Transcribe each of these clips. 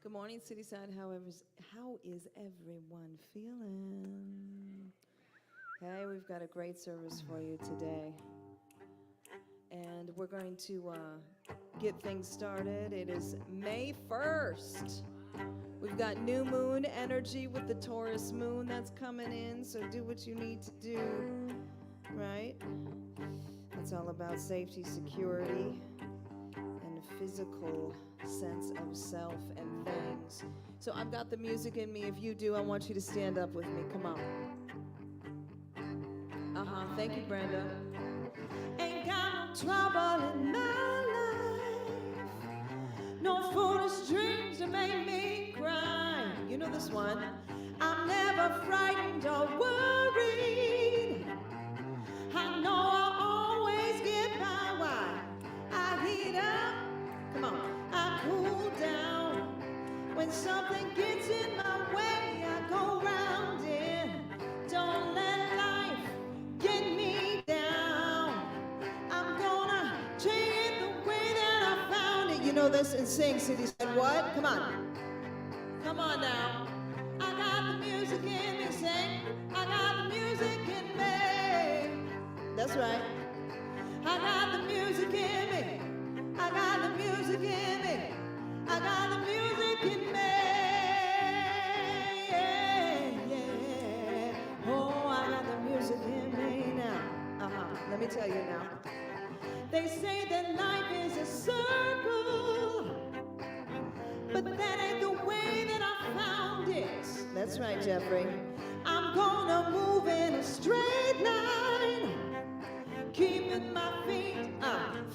Good morning, Cityside. How is everyone feeling? Hey, we've got a great service for you today. And we're going to get things started. It is May 1st. We've got new moon energy with the Taurus moon that's coming in, so do what you need to do, right? It's all about safety, security, and a physical sense of self and things. So I've got the music in me. If you do, I want you to stand up with me. Come on. Thank you, Brenda. Ain't got no trouble in my life, no foolish dreams to make me cry. You know this one. I'm never frightened or worried. I know I'll always get by. Why? I heat up. Come on. I cool down. When something gets in my way, I go round it. Don't let life get me down. I'm gonna take it the way that I found it. You know this, and sing, City said what? Come on. Come on now. I got the music in me, sing. I got the music in me. That's right. I got the music in me. I got the music in me. I got the music in me. Yeah, yeah. Oh, I got the music in me now. Let me tell you now. They say that life is a circle, but that ain't the way that I found it. That's right, Jeffrey. I'm gonna move in a straight line, keeping my feet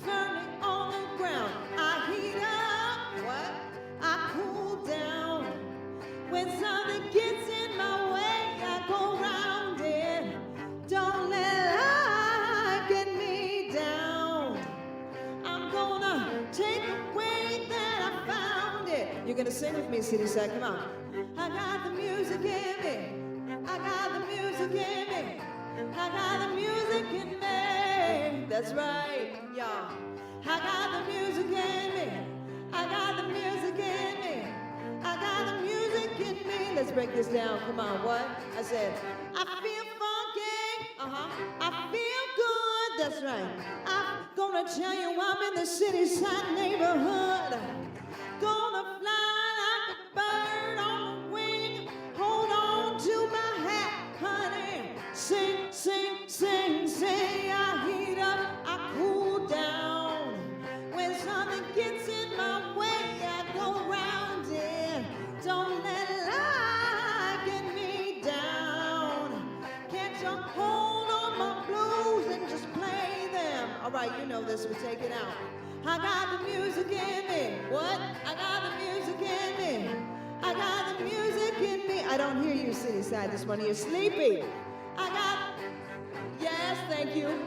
firmly on the ground. I heat up, what? I cool down. When something gets in my way, I go round it. Don't let life get me down. I'm gonna take the way that I found it. You're gonna sing with me, City Side, come on. I got the music in me. I got the music in me. I got the music in me. That's right, y'all. I got the music in me. I got the music in me. I got the music in me. Let's break this down. Come on, what? I said, I feel funky. I feel good. That's right. I'm gonna tell you I'm in the city side neighborhood. Gonna fly like a bird on the wing. Hold on to my hat, honey. Sing, sing, sing, sing. I heat up, I cool down. When something gets in my way, I go round it. Don't let life get me down. Can't you hold on my blues and just play them? All right, you know this, we'll take it out. I got the music in me. What? I got the music in me. I got the music in me. I don't hear you, City Side, this morning. You're sleepy. I got, yes, thank you.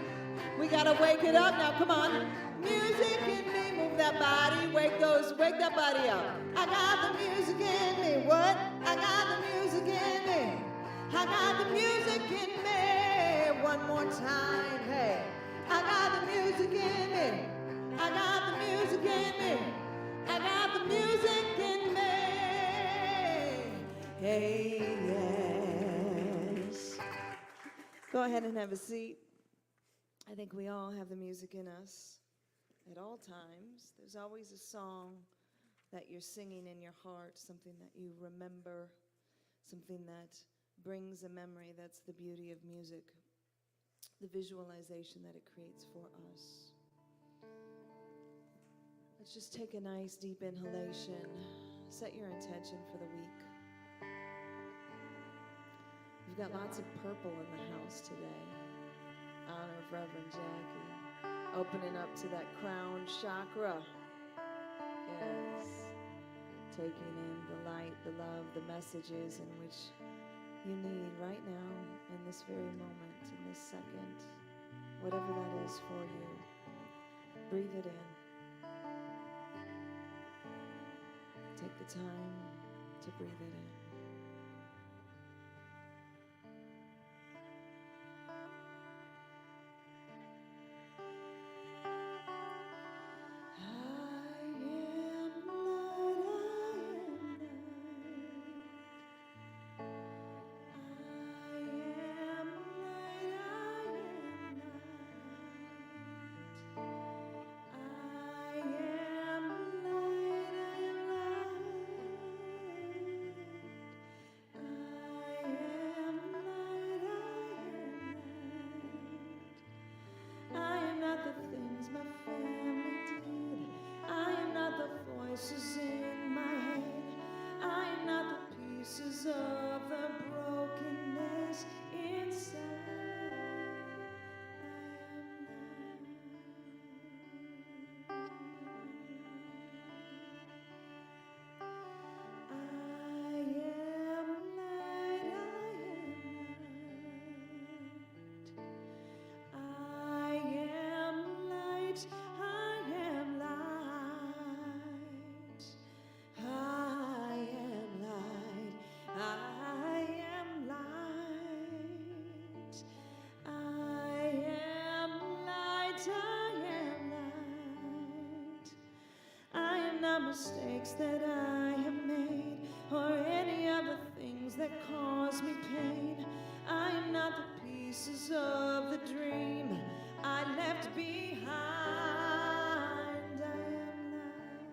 We gotta wake it up now, come on. Music in me, move that body, wake that body up. I got the music in me, what? I got the music in me. I got the music in me. One more time, hey. I got the music in me. I got the music in me. I got the music in me. Hey, yes. Go ahead and have a seat. I think we all have the music in us at all times. There's always a song that you're singing in your heart, something that you remember, something that brings a memory. That's the beauty of music, the visualization that it creates for us. Let's just take a nice deep inhalation. Set your intention for the week. We've got lots of purple in the house today. Honor of Reverend Jackie. Opening up to that crown chakra. Yes. Taking in the light, the love, the messages in which you need right now, in this very moment, in this second. Whatever that is for you. Breathe it in. Take the time to breathe it in. I am light, I am mistakes that I have made, or any of the things that cause me pain. I am not the pieces of the dream I left behind. I am light.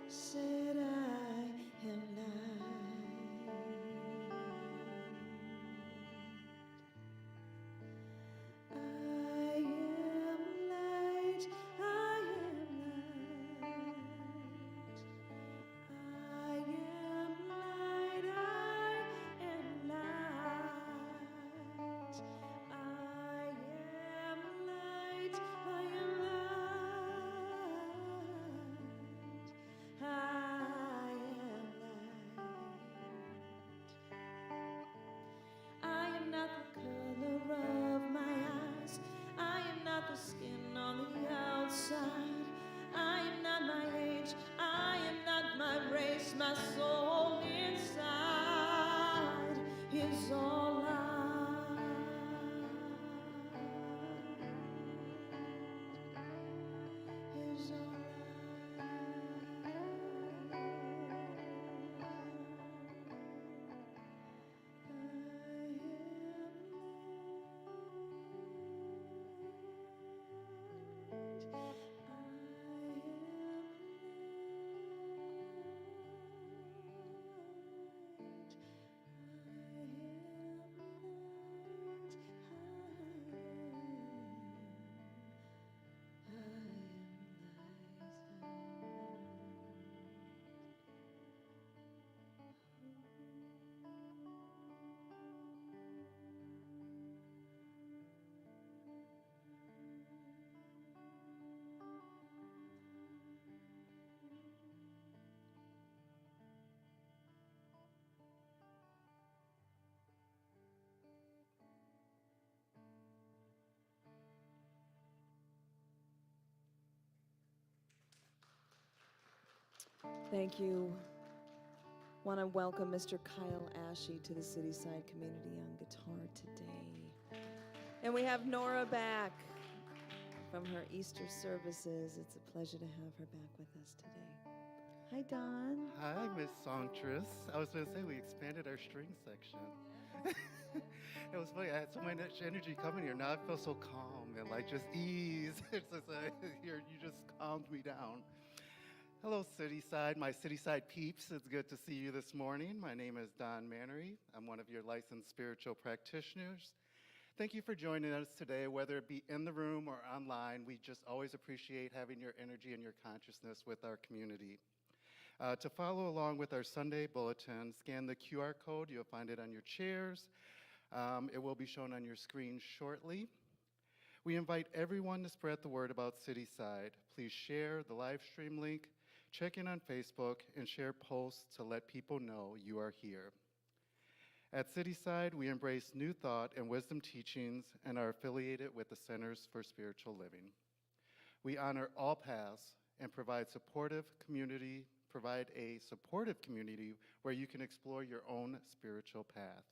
Said I am light. I am light. I am light. I am light. I am light. I am light. I am light. I am light. I am not the color of my eyes. I am not the skin on the outside. I am not my age. I am not my race. My soul inside is all I. Is all Thank you. Want to welcome Mr. Kyle Ashe to the Cityside community on guitar today. And we have Nora back from her Easter services. It's a pleasure to have her back with us today. Hi, Don. Hi, Miss Songstress. I was going to say we expanded our string section. It was funny. I had so much energy coming here. Now I feel so calm and like just ease. It's just you just calmed me down. Hello, Cityside, my Cityside peeps. It's good to see you this morning. My name is Don Mannery. I'm one of your licensed spiritual practitioners. Thank you for joining us today, whether it be in the room or online. We just always appreciate having your energy and your consciousness with our community. To follow along with our Sunday bulletin, scan the QR code. You'll find it on your chairs. It will be shown on your screen shortly. We invite everyone to spread the word about Cityside. Please share the live stream link, check in on Facebook, and share posts to let people know you are here. At Cityside, we embrace new thought and wisdom teachings and are affiliated with the Centers for Spiritual Living. We honor all paths and provide a supportive community where you can explore your own spiritual path.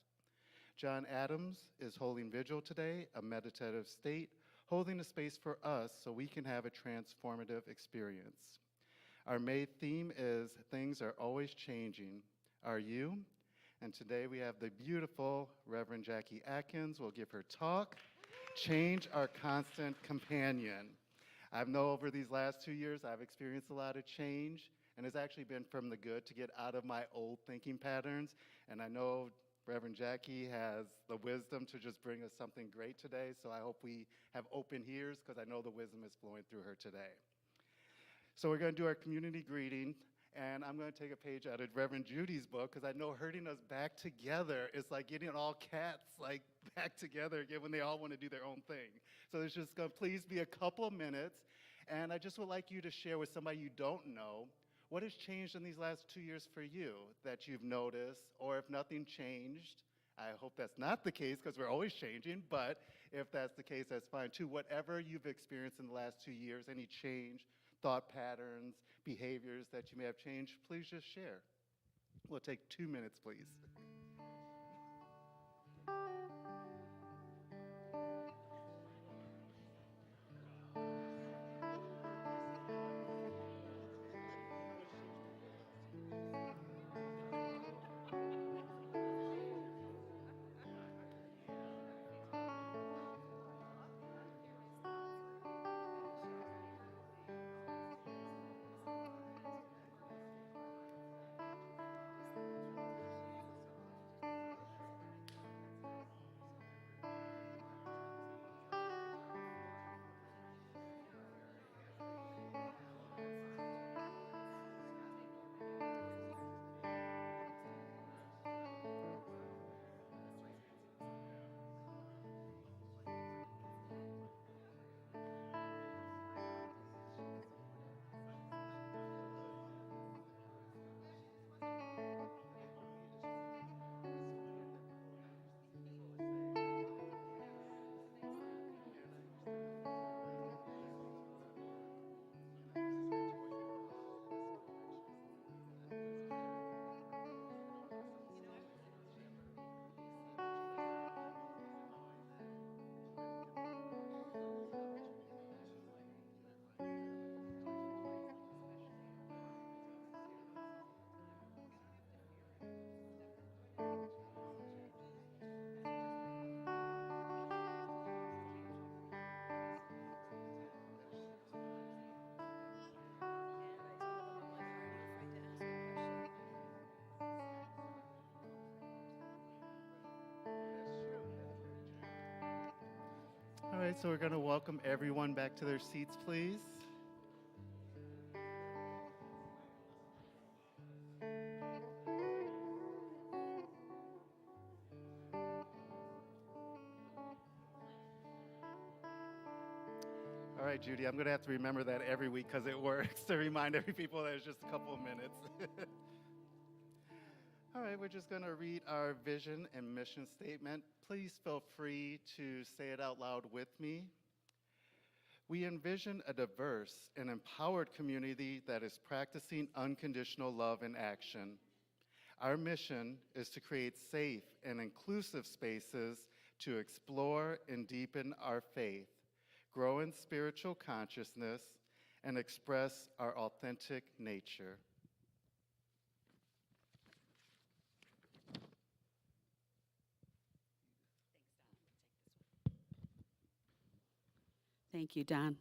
John Adams is holding vigil today, a meditative state, holding a space for us so we can have a transformative experience. Our main theme is things are always changing. Are you? And today we have the beautiful Reverend Jackie Atkins will give her talk, Change Our Constant Companion. I know over these last 2 years I've experienced a lot of change, and it's actually been from the good to get out of my old thinking patterns. And I know Reverend Jackie has the wisdom to just bring us something great today, so I hope we have open ears because I know the wisdom is flowing through her today. So we're going to do our community greeting, and I'm going to take a page out of Reverend Judy's book because I know herding us back together is like getting all cats like back together again when they all want to do their own thing. So there's just going to please be a couple of minutes, and I just would like you to share with somebody you don't know what has changed in these last 2 years for you that you've noticed, or if nothing changed, I hope that's not the case because we're always changing, but if that's the case, that's fine too. Whatever you've experienced in the last 2 years, any change, thought patterns, behaviors that you may have changed, please just share. We'll take 2 minutes, please. right, so we're going to welcome everyone back to their seats, please. All right, Judy, I'm going to have to remember that every week because it works to remind every people that it's just a couple of minutes. All right, we're just going to read our vision and mission statement. Please feel free to say it out loud with me. We envision a diverse and empowered community that is practicing unconditional love in action. Our mission is to create safe and inclusive spaces to explore and deepen our faith, grow in spiritual consciousness, and express our authentic nature. Thank you, Don.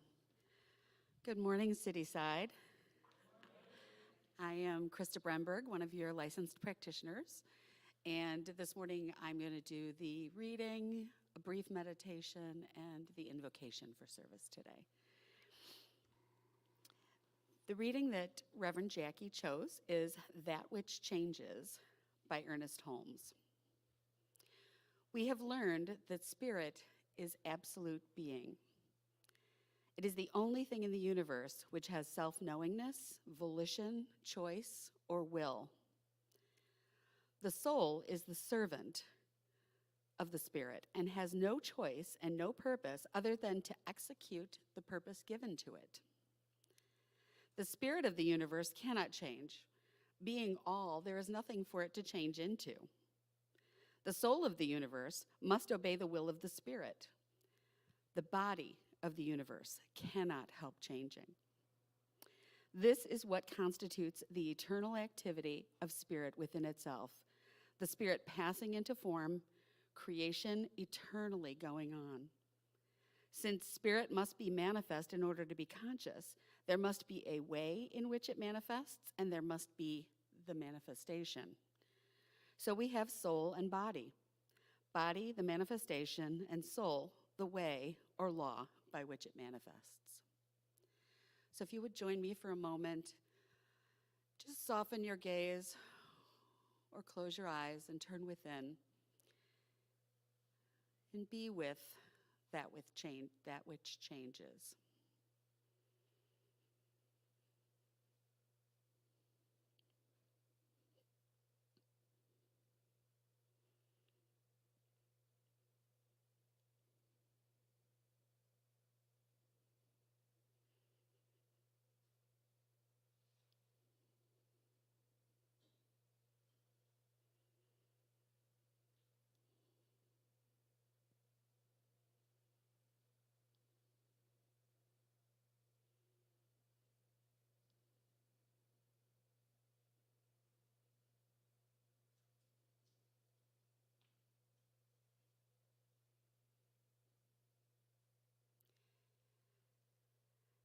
Good morning, Cityside. I am Krista Bremberg, one of your licensed practitioners, and this morning I'm going to do the reading, a brief meditation, and the invocation for service today. The reading that Reverend Jackie chose is That Which Changes by Ernest Holmes. We have learned that spirit is absolute being. It is the only thing in the universe which has self-knowingness, volition, choice, or will. The soul is the servant of the spirit and has no choice and no purpose other than to execute the purpose given to it. The spirit of the universe cannot change. Being all, there is nothing for it to change into. The soul of the universe must obey the will of the spirit. The body of the universe cannot help changing. This is what constitutes the eternal activity of spirit within itself, the spirit passing into form, creation eternally going on. Since spirit must be manifest in order to be conscious, there must be a way in which it manifests, and there must be the manifestation. So we have soul and body. Body, the manifestation, and soul, the way or law by which it manifests. So if you would join me for a moment, just soften your gaze or close your eyes and turn within and be with that which changes.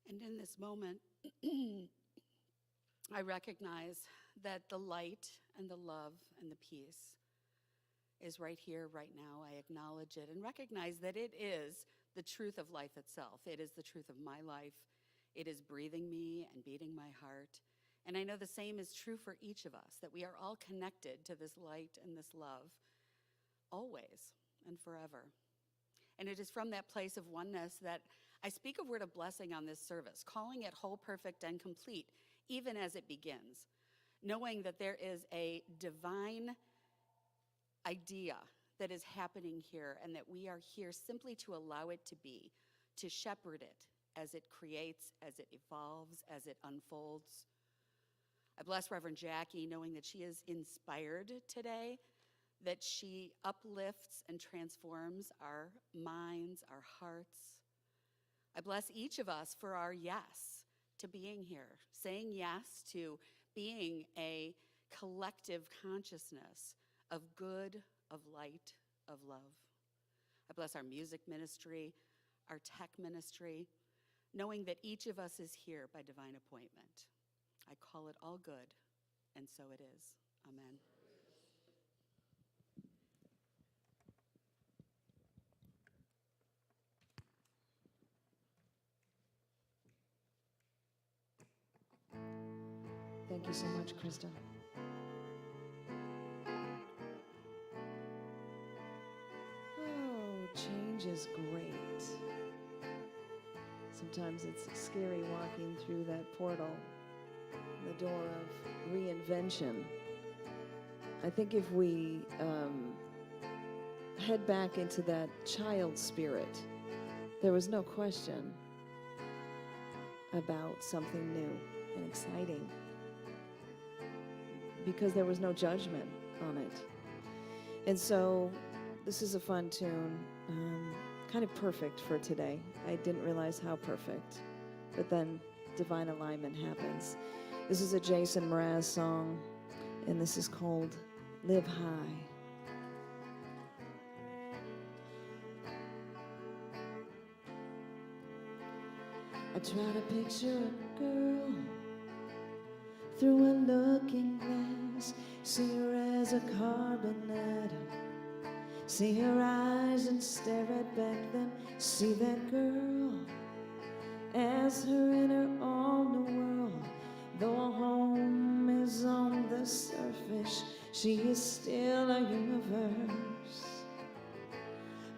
And in this moment, I recognize that the light and the love and the peace is right here, right now. I acknowledge it and recognize that it is the truth of life itself. It is the truth of my life. It is breathing me and beating my heart. And I know the same is true for each of us, that we are all connected to this light and this love always and forever. And it is from that place of oneness that I speak a word of blessing on this service, calling it whole, perfect, and complete, even as it begins, knowing that there is a divine idea that is happening here and that we are here simply to allow it to be, to shepherd it as it creates, as it evolves, as it unfolds. I bless Reverend Jackie, knowing that she is inspired today, that she uplifts and transforms our minds, our hearts. I bless each of us for our yes to being here, saying yes to being a collective consciousness of good, of light, of love. I bless our music ministry, our tech ministry, knowing that each of us is here by divine appointment. I call it all good, and so it is. Amen. you so much, Krista. Oh, change is great. Sometimes it's scary walking through that portal, the door of reinvention. I think if we head back into that child spirit, there was no question about something new and exciting because there was no judgment on it. And so this is a fun tune, kind of perfect for today. I didn't realize how perfect, but then divine alignment happens. This is a Jason Mraz song, and this is called Live High. I try to picture a girl through a looking glass, see her as a carbon atom, see her eyes and stare at back, then see that girl as her in her own new world. Though home is on the surface, she is still a universe.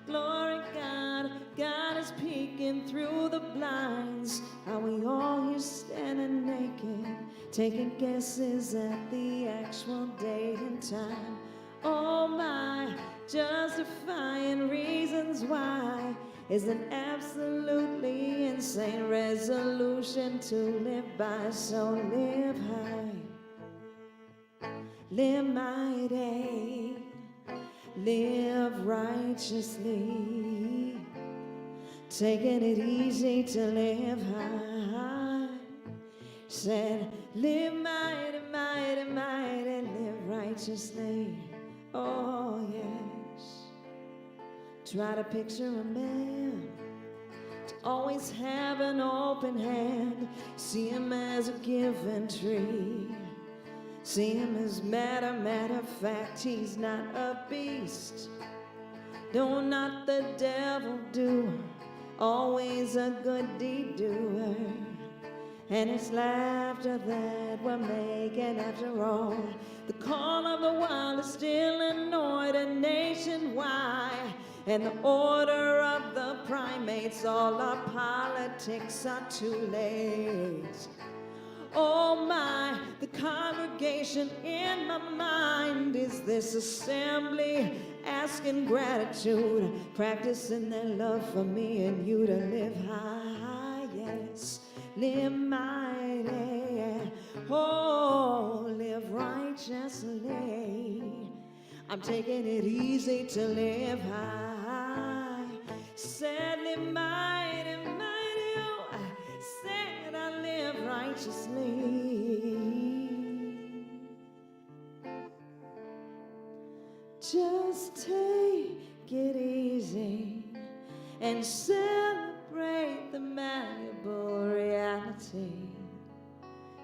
Glory God, God is peeking through the blinds. Are we all here standing naked, taking guesses at the actual date and time? Oh my, justifying reasons why is an absolutely insane resolution to live by. So live high, live mighty, live righteously, taking it easy to live high. Said, live mighty, mighty, mighty, live righteously. Oh yes. Try to picture a man to always have an open hand. See him as a given tree. See him as matter of fact. He's not a beast. No, not the devil doer. Always a good deed doer. And it's laughter that we're making after all. The call of the wild is still in order nationwide. And the order of the primates, all our politics are too late. Oh my, the congregation in my mind is this assembly, asking gratitude, practicing their love for me and you to live high, yes, live mighty, oh, live righteously. I'm taking it easy to live high, said live mighty, mighty, oh, said I live righteously. Just take it easy and celebrate the malleable reality.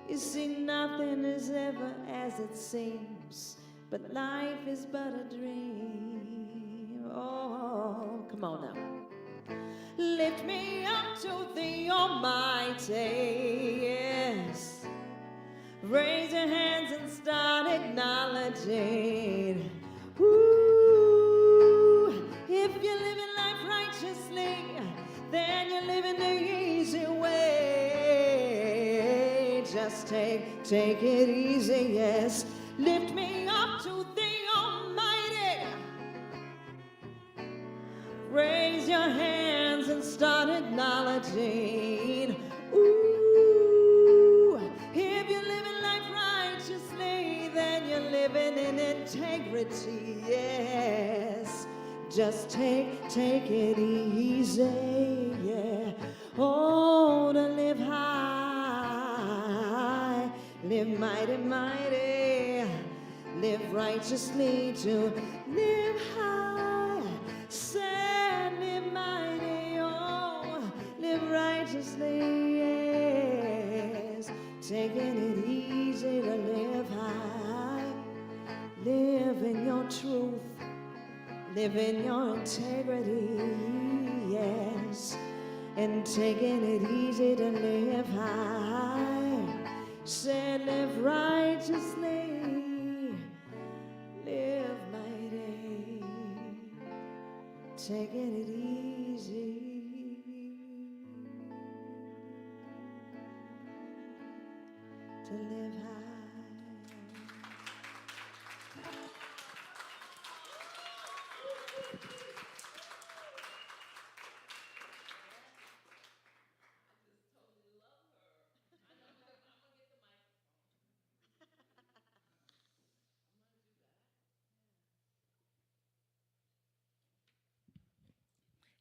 You see, nothing is ever as it seems, but life is but a dream. Oh, come on now. Lift me up to the Almighty, yes. Raise your hands and start acknowledging. Ooh, if you're living life righteously, then you're living the easy way. Just take it easy, yes. Lift me up to the Almighty. Raise your hands and start acknowledging. Ooh, if you're living life righteously, then you're living in integrity, yes. Just take it easy, yeah. Oh, to live high, live mighty, mighty, live righteously, to live high, say live mighty, oh, live righteously, yes. Taking it easy to live high, live in your truth, live in your integrity, yes. And taking it easy to live high, said, live righteously, live mighty, taking it easy. To live high.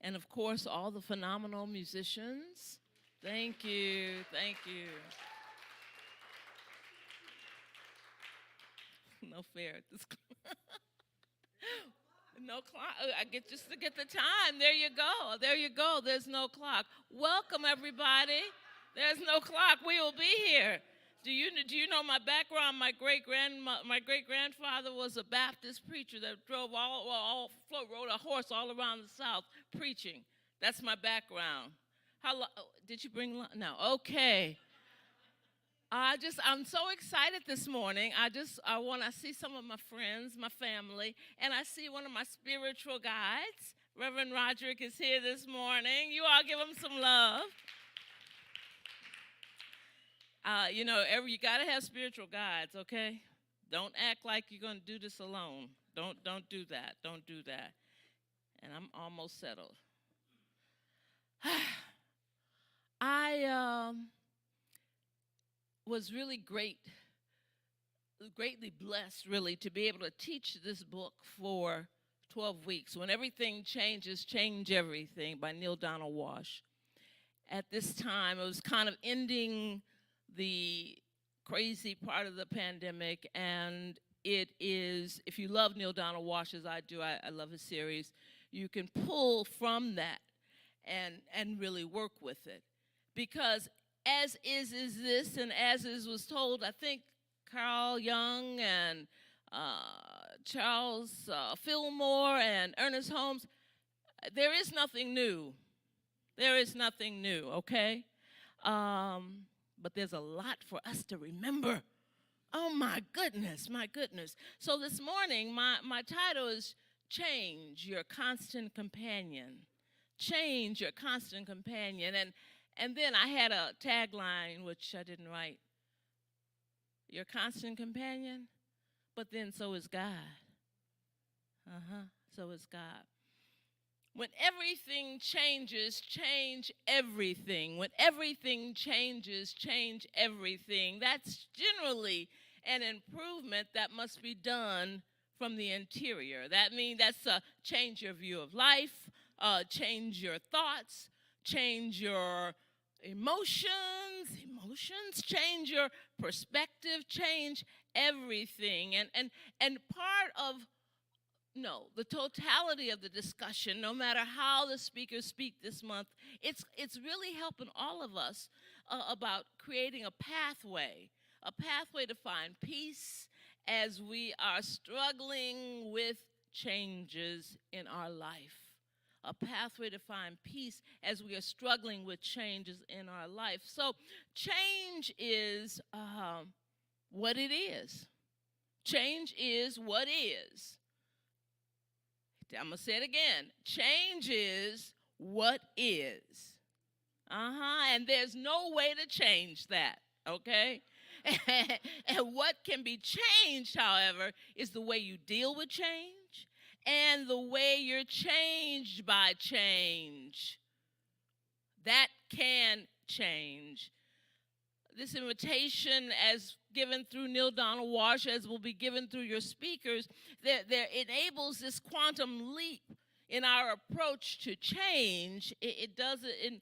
And of course, all the phenomenal musicians. Thank you, thank you. No fair at this. No clock. I get just to get the time. There you go. There you go. There's no clock. Welcome everybody. There's no clock. We will be here. Do you know my background? My great grandfather was a Baptist preacher that rode a horse all around the South preaching. That's my background. Did you bring lunch? No. Okay. I'm so excited this morning. I want to see some of my friends, my family, and I see one of my spiritual guides. Reverend Roderick is here this morning. You all give him some love. You got to have spiritual guides, okay? Don't act like you're going to do this alone. Don't do that. Don't do that. And I'm almost settled. I was really greatly blessed, really, to be able to teach this book for 12 weeks. When Everything Changes, Change Everything by Neale Donald Walsch. At this time, it was kind of ending the crazy part of the pandemic, and it is, if you love Neale Donald Walsch as I do, I love his series, you can pull from that and really work with it. Because as is this, and as is was told, I think Carl Jung and Charles Fillmore and Ernest Holmes, there is nothing new. There is nothing new, okay? But there's a lot for us to remember. Oh, my goodness, my goodness. So this morning, my title is Change Your Constant Companion. Change Your Constant Companion. And then I had a tagline, which I didn't write. Your constant companion, but then so is God. So is God. When everything changes, change everything. When everything changes, change everything. That's generally an improvement that must be done from the interior. That means that's a change your view of life, change your thoughts, change your emotions, change your perspective, change everything. And part of the totality of the discussion, no matter how the speakers speak this month, it's really helping all of us about creating a pathway to find peace as we are struggling with changes in our life. A pathway to find peace as we are struggling with changes in our life. So change is what it is. Change is what is. I'm going to say it again. Change is what is. And there's no way to change that, okay? And what can be changed, however, is the way you deal with change and the way you're changed by change. That can change. This invitation, as given through Neale Donald Walsch, as will be given through your speakers, there enables this quantum leap in our approach to change. It does it in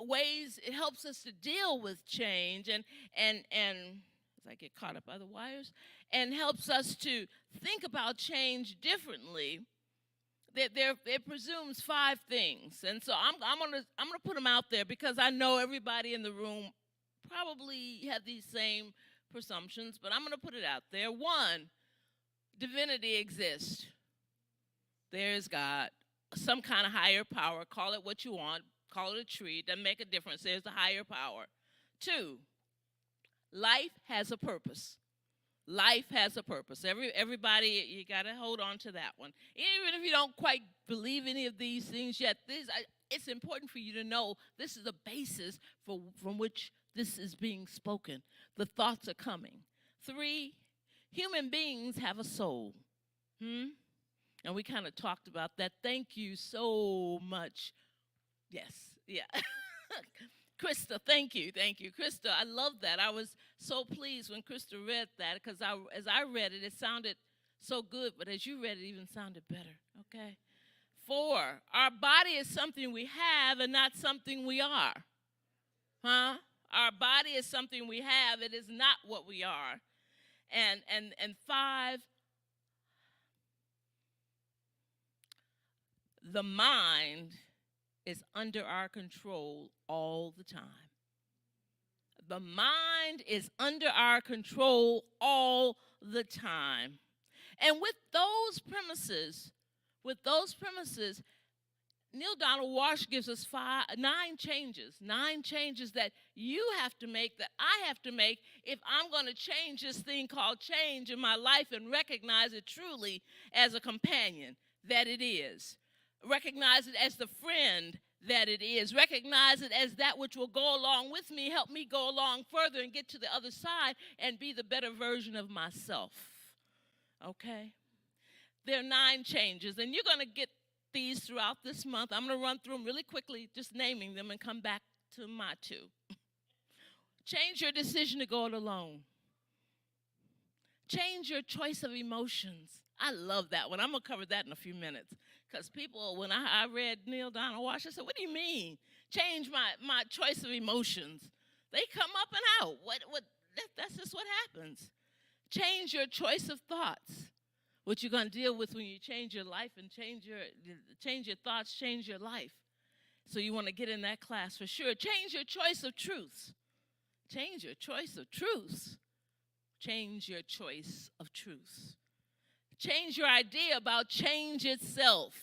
ways, it helps us to deal with change and as I get caught up by the wires, and helps us to think about change differently. It presumes 5 things, and so I'm gonna put them out there because I know everybody in the room probably have these same presumptions, but I'm gonna put it out there. 1, divinity exists. There is God, some kind of higher power. Call it what you want. Call it a tree. Doesn't make a difference. There's a higher power. 2, Life has a purpose. Life has a purpose. Everybody, you got to hold on to that one. Even if you don't quite believe any of these things yet, it's important for you to know this is the basis from which this is being spoken. The thoughts are coming. 3, human beings have a soul. And we kind of talked about that. Thank you so much. Yes, yeah. Krista, thank you. Krista, I love that. I was so pleased when Krista read that because as I read it, it sounded so good, but as you read it, it even sounded better, okay? 4, our body is something we have and not something we are. Huh? Our body is something we have. It is not what we are. And 5, the mind is under our control all the time. The mind is under our control all the time. And with those premises, Neil Donald Walsh gives us 9 changes that you have to make, that I have to make if I'm going to change this thing called change in my life and recognize it truly as a companion that it is. Recognize it as the friend that it is. Recognize it as that which will go along with me, help me go along further and get to the other side and be the better version of myself. Okay? There are 9 changes, and you're going to get these throughout this month. I'm going to run through them really quickly, just naming them, and come back to my 2. Change your decision to go it alone. Change your choice of emotions. I love that one. I'm going to cover that in a few minutes. Because people, when I read Neil Donald Walsh, I said, what do you mean? Change my choice of emotions. They come up and out. That's just what happens. Change your choice of thoughts. What you're going to deal with when you change your life and change your thoughts, change your life. So you want to get in that class for sure. Change your choice of truths. Change your choice of truths. Change your choice of truths. Change your idea about change itself.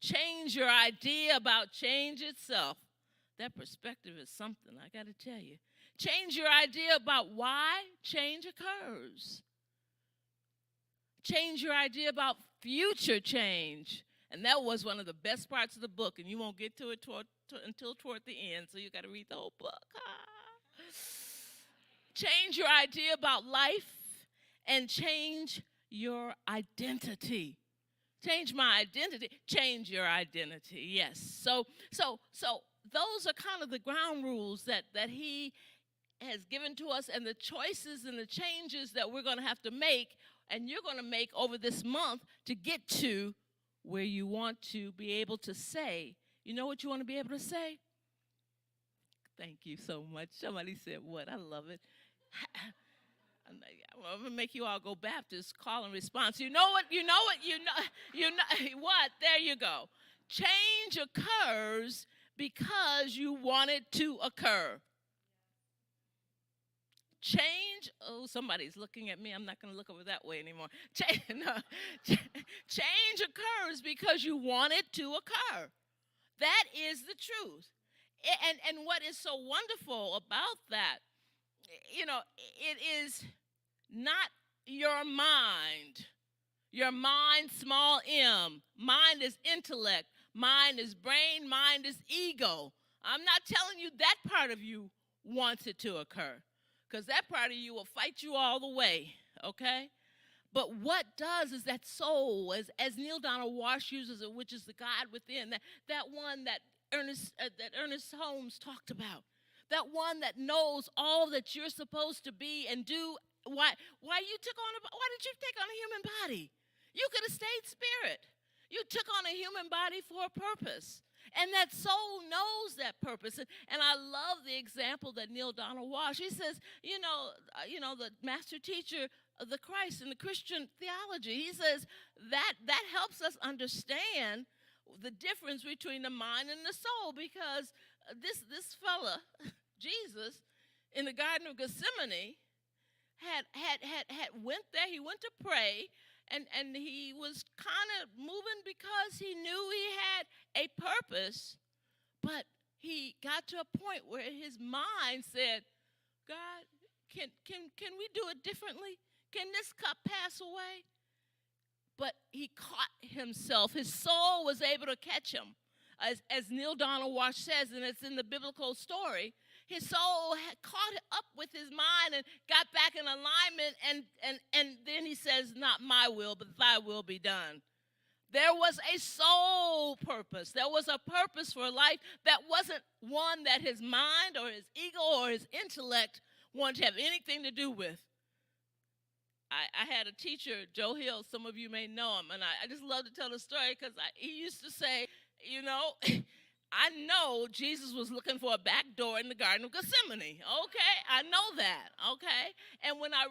Change your idea about change itself. That perspective is something, I got to tell you. Change your idea about why change occurs. Change your idea about future change. And that was one of the best parts of the book, and you won't get to it until toward the end, so you got to read the whole book. Change your idea about life and change your identity. Change my identity. Change your identity. Yes. So those are kind of the ground rules that he has given to us, and the choices and the changes that we're going to have to make, and you're going to make over this month to get to where you want to be able to say. You know what you want to be able to say? Thank you so much. Somebody said what? I love it. I'm going to make you all go Baptist, call and response. You know what? What? There you go. Change occurs because you want it to occur. Change, somebody's looking at me. I'm not going to look over that way anymore. Change occurs because you want it to occur. That is the truth. And what is so wonderful about that, it is not your mind. Your mind, small m. Mind is intellect. Mind is brain. Mind is ego. I'm not telling you that part of you wants it to occur, because that part of you will fight you all the way, okay? But what does is that soul, as Neil Donald Walsh uses it, which is the God within, that one that Ernest Holmes talked about, that one that knows all that you're supposed to be and do. Why did you take on a human body? You could have stayed spirit. You took on a human body for a purpose. And that soul knows that purpose. And I love the example that Neil Donald Walsh, he says, the master teacher of the Christ in the Christian theology, he says that helps us understand the difference between the mind and the soul, because this fella, Jesus, in the Garden of Gethsemane, had went there. He went to pray, and he was kind of moving because he knew he had a purpose, but he got to a point where his mind said, God, can we do it differently? Can this cup pass away? But he caught himself. His soul was able to catch him. As Neil Donald Walsh says, and it's in the biblical story, his soul had caught up with his mind and got back in alignment, and then he says, not my will, but thy will be done. There was a soul purpose. There was a purpose for life that wasn't one that his mind or his ego or his intellect wanted to have anything to do with. I had a teacher, Joe Hill, some of you may know him, and I just love to tell the story because he used to say, you know, I know Jesus was looking for a back door in the Garden of Gethsemane, okay? I know that, okay? And when I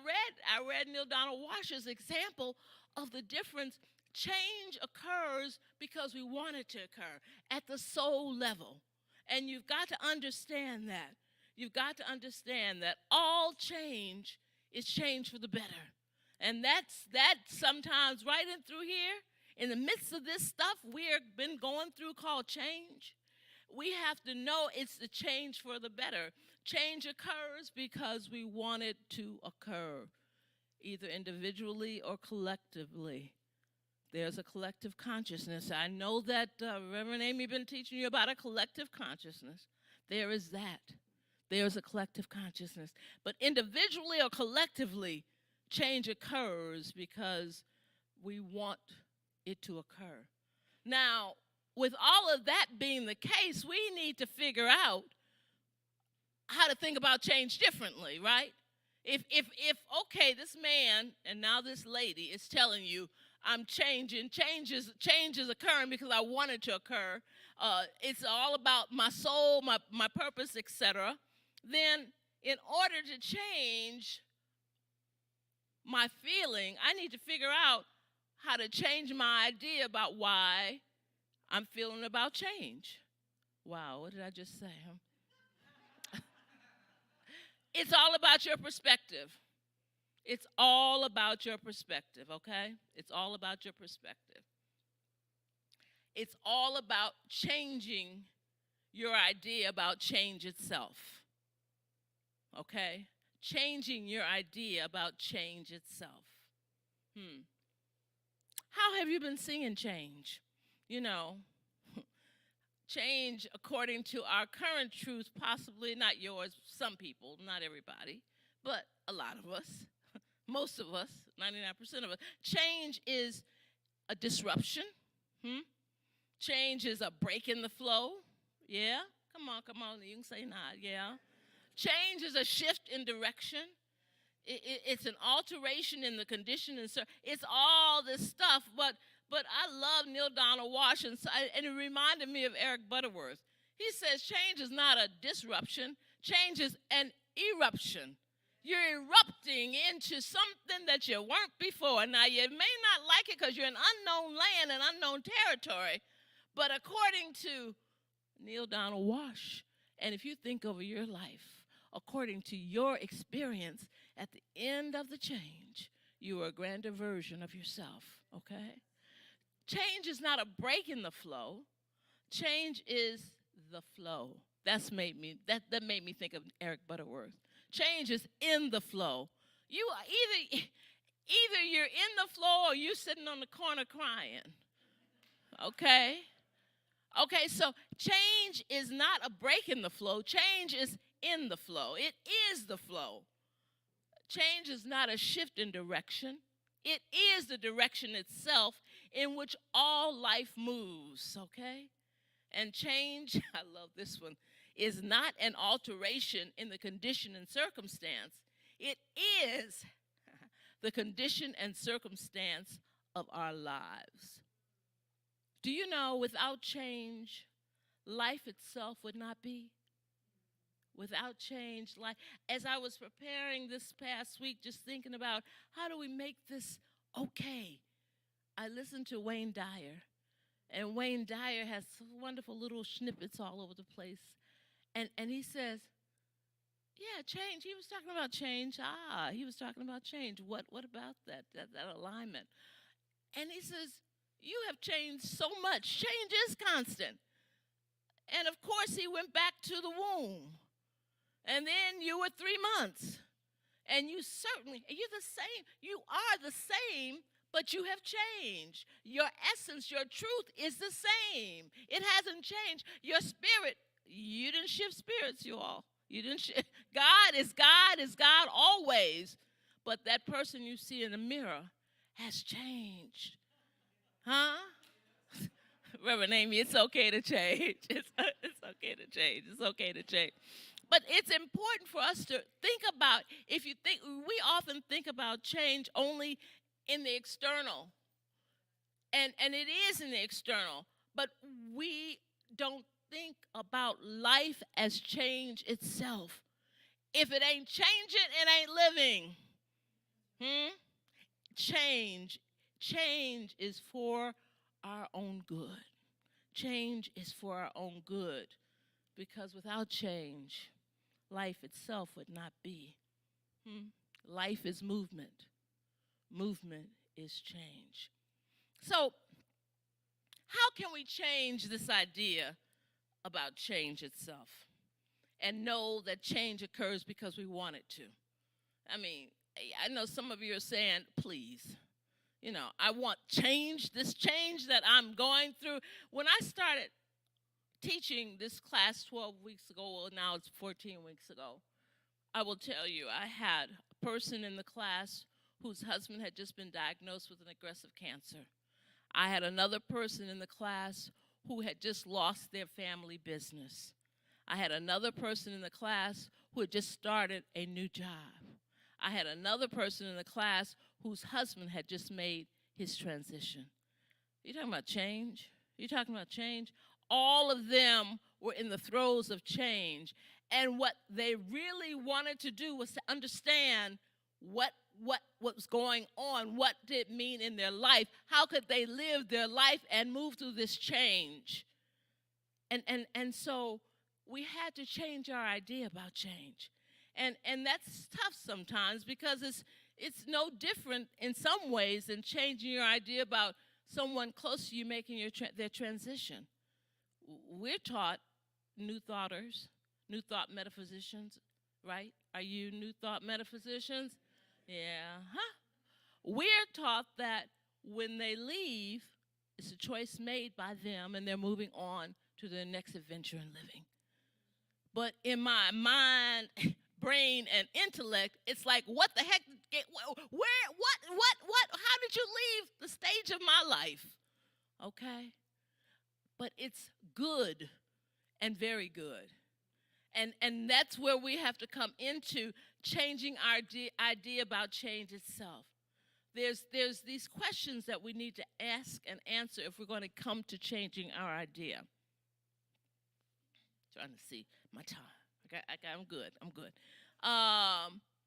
read Neil Donald Wash's example of the difference, change occurs because we want it to occur at the soul level. And you've got to understand that. You've got to understand that all change is change for the better. And that's sometimes right in through here, in the midst of this stuff we've been going through called change, we have to know it's the change for the better. Change occurs because we want it to occur, either individually or collectively. There's a collective consciousness. I know that Reverend Amy been teaching you about a collective consciousness. There is that. There's a collective consciousness. But individually or collectively, change occurs because we want it to occur. Now, with all of that being the case, we need to figure out how to think about change differently, right? If okay, this man and now this lady is telling you, I'm changing, change is occurring because I want it to occur. It's all about my soul, my purpose, etc. Then in order to change my feeling, I need to figure out how to change my idea about why I'm feeling about change. Wow, what did I just say? It's all about your perspective. It's all about your perspective, okay? It's all about your perspective. It's all about changing your idea about change itself, okay? Changing your idea about change itself. How have you been seeing change? You know, change according to our current truth, possibly not yours, some people, not everybody, but a lot of us, most of us, 99% of us. Change is a disruption. Change is a break in the flow. Yeah? Come on, you can say not, yeah. Change is a shift in direction. It's an alteration in the condition. It's all this stuff, but I love Neil Donald Walsh, and it reminded me of Eric Butterworth. He says change is not a disruption. Change is an eruption. You're erupting into something that you weren't before. Now, you may not like it because you're in unknown land and unknown territory, but according to Neil Donald Walsh, and if you think over your life, according to your experience, at the end of the change, you are a grander version of yourself, okay? Change is not a break in the flow. Change is the flow. That made me think of Eric Butterworth. Change is in the flow. You are either you're in the flow or you're sitting on the corner crying. Okay? Okay, so change is not a break in the flow. Change is in the flow. It is the flow. Change is not a shift in direction. It is the direction itself in which all life moves, okay? And change, I love this one, is not an alteration in the condition and circumstance. It is the condition and circumstance of our lives. Do you know without change, life itself would not be? Without change, life. As I was preparing this past week, just thinking about how do we make this okay, I listened to Wayne Dyer. And Wayne Dyer has wonderful little snippets all over the place. And he says, yeah, change. He was talking about change. He was talking about change. What about that alignment? And he says, you have changed so much. Change is constant. And of course, he went back to the womb. And then you were 3 months. And you're the same. You are the same, but you have changed. Your essence, your truth is the same. It hasn't changed. Your spirit, you didn't shift spirits, you all. You didn't shift. God is God always. But that person you see in the mirror has changed. Huh? Reverend Amy, it's okay to change. It's okay to change. It's okay to change. But it's important for us to think about, we often think about change only in the external. And it is in the external. But we don't think about life as change itself. If it ain't changing, it ain't living. Change is for our own good. Change is for our own good. Because without change, life itself would not be. Life is movement. Movement is change. So, how can we change this idea about change itself and know that change occurs because we want it to? I mean, I know some of you are saying, please, I want change, this change that I'm going through. When I started teaching this class 12 weeks ago, well, now it's 14 weeks ago, I will tell you, I had a person in the class whose husband had just been diagnosed with an aggressive cancer. I had another person in the class who had just lost their family business. I had another person in the class who had just started a new job. I had another person in the class whose husband had just made his transition. You talking about change? You talking about change? All of them were in the throes of change. And what they really wanted to do was to understand what was going on, what did it mean in their life, how could they live their life and move through this change. And so we had to change our idea about change. And that's tough sometimes because it's no different in some ways than changing your idea about someone close to you making their transition. We're taught new thoughters, new thought metaphysicians, right? Are you new thought metaphysicians? Yeah. We're taught that when they leave, it's a choice made by them and they're moving on to their next adventure in living. But in my mind, brain, and intellect, it's like, what the heck? How did you leave the stage of my life? Okay? But it's good and very good. And that's where we have to come into changing our idea about change itself. There's these questions that we need to ask and answer if we're going to come to changing our idea. Trying to see my time. Okay, I'm good.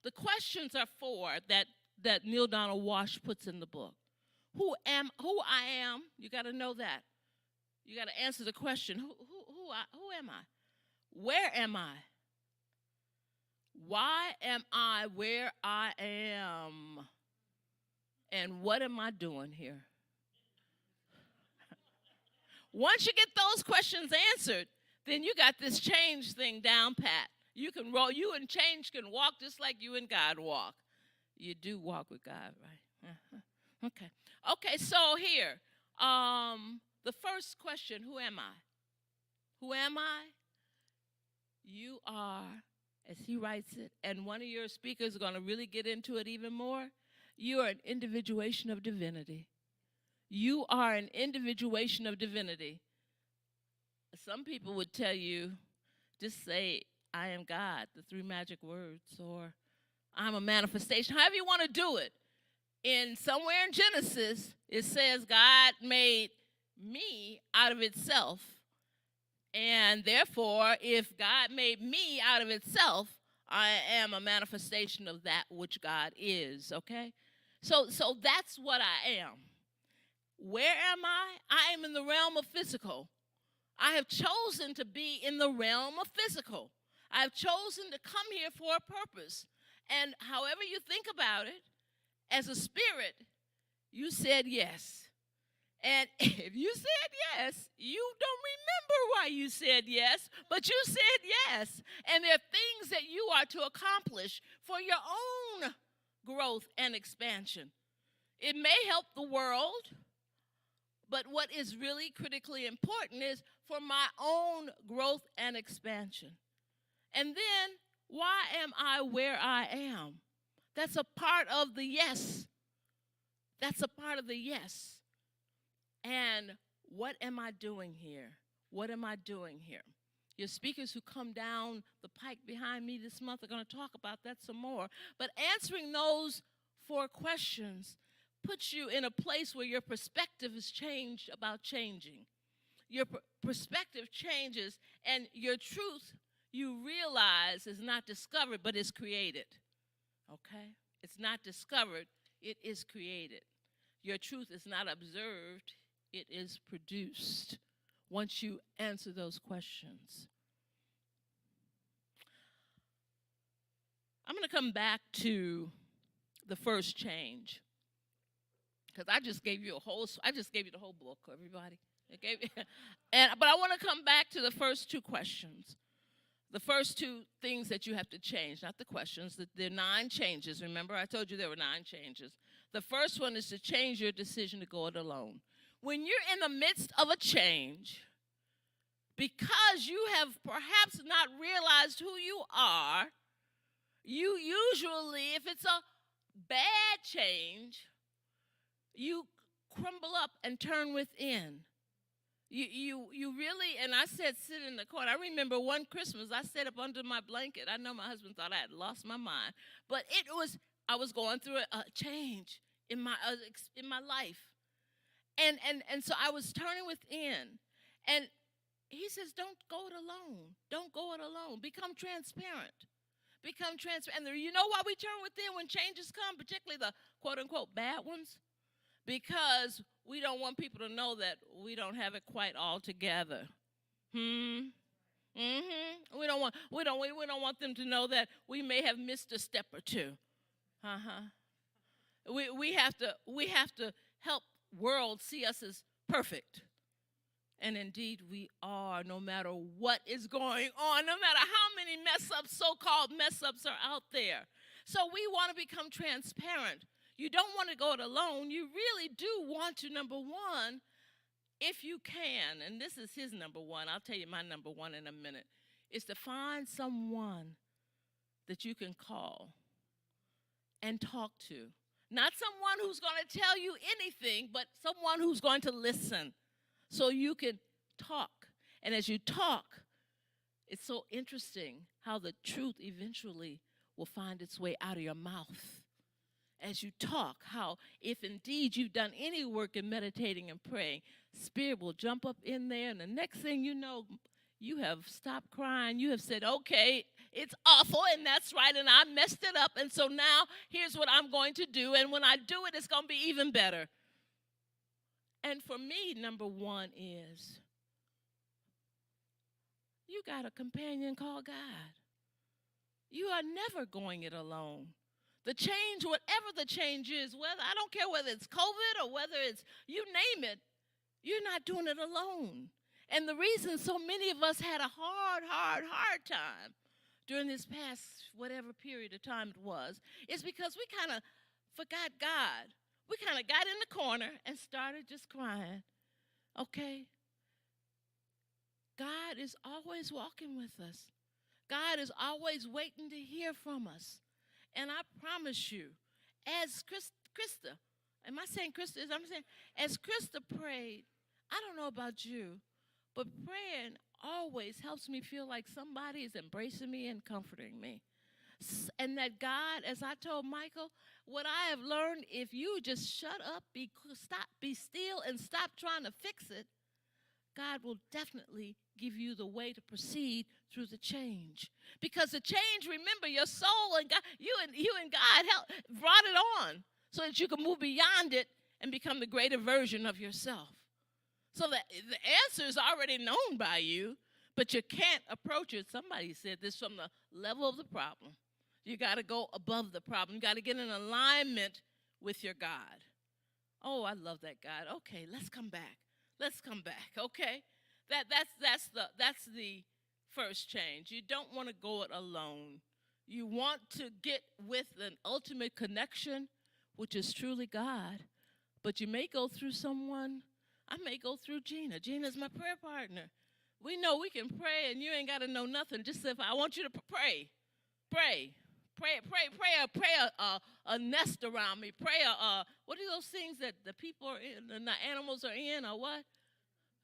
The questions are four that Neil Donald Walsh puts in the book. Who I am, you got to know that. You got to answer the question, who am I? Where am I? Why am I where I am? And what am I doing here? Once you get those questions answered, then you got this change thing down pat. You and change can walk just like you and God walk. You do walk with God, right? Okay. Okay, so here, the first question, who am I? Who am I? You are, as he writes it, and one of your speakers are going to really get into it even more, you are an individuation of divinity. You are an individuation of divinity. Some people would tell you, just say, I am God, the three magic words, or I'm a manifestation, however you want to do it. Somewhere in Genesis, it says God made me out of itself. And therefore, if God made me out of itself, I am a manifestation of that which God is, okay? So that's what I am. Where am I? I am in the realm of physical. I have chosen to be in the realm of physical. I have chosen to come here for a purpose. And however you think about it, as a spirit, you said yes. And if you said yes, you don't remember why you said yes, but you said yes. And there are things that you are to accomplish for your own growth and expansion. It may help the world, but what is really critically important is for my own growth and expansion. And then, why am I where I am? That's a part of the yes. That's a part of the yes. And what am I doing here? What am I doing here? Your speakers who come down the pike behind me this month are going to talk about that some more. But answering those 4 questions puts you in a place where your perspective is changed about changing. Your perspective changes, and your truth, you realize, is not discovered, but is created. Okay? It's not discovered, it is created. Your truth is not observed, it is produced once you answer those questions. I'm going to come back to the first change, because I just gave you the whole book, everybody. But I want to come back to the first 2 questions. The first 2 things that you have to change, not the questions. There are 9 changes. Remember, I told you there were 9 changes. The first one is to change your decision to go it alone. When you're in the midst of a change, because you have perhaps not realized who you are, you usually, if it's a bad change, you crumble up and turn within. You really, and I said sit in the corner. I remember one Christmas, I sat up under my blanket. I know my husband thought I had lost my mind, but I was going through a change in my life. And so I was turning within. And he says, don't go it alone. Don't go it alone. Become transparent. Become transparent. And you know why we turn within when changes come, particularly the quote-unquote bad ones? Because we don't want people to know that we don't have it quite all together. We don't want them to know that we may have missed a step or 2. We have to help world see us as perfect. And indeed we are, no matter what is going on, no matter how many mess-ups, so-called mess-ups are out there. So we want to become transparent. You don't want to go it alone. You really do want to, number 1, if you can, and this is his number 1, I'll tell you my number 1 in a minute, is to find someone that you can call and talk to. Not someone who's going to tell you anything, but someone who's going to listen so you can talk. And as you talk, it's so interesting how the truth eventually will find its way out of your mouth. As you talk, how if indeed you've done any work in meditating and praying, Spirit will jump up in there, and the next thing you know, you have stopped crying. You have said, okay, it's awful, and that's right, and I messed it up, and so now here's what I'm going to do, and when I do it, it's going to be even better. And for me, number 1 is you got a companion called God. You are never going it alone. The change, whatever the change is, I don't care whether it's COVID or whether it's, you name it, you're not doing it alone. And the reason so many of us had a hard time during this past whatever period of time it was is because we kind of forgot God. We kind of got in the corner and started just crying. Okay? God is always walking with us. God is always waiting to hear from us. And I promise you, as Krista, am I saying Krista? I'm saying, as Krista prayed, I don't know about you, but praying always helps me feel like somebody is embracing me and comforting me. And that God, as I told Michael, what I have learned, if you just shut up, be still, and stop trying to fix it, God will definitely give you the way to proceed through the change. Because the change, remember, your soul and God, you and God brought it on so that you can move beyond it and become the greater version of yourself. So that the answer is already known by you, but you can't approach it. Somebody said this, from the level of the problem. You got to go above the problem. You got to get in alignment with your God. Oh, I love that God. Okay, let's come back. Let's come back. Okay, that's the first change. You don't want to go it alone. You want to get with an ultimate connection, which is truly God. But you may go through someone. I may go through Gina. Gina's my prayer partner. We know we can pray, and you ain't got to know nothing. Just say, I want you to pray. Pray. Pray a nest around me. Pray what are those things that the people are in, and the animals are in, or what?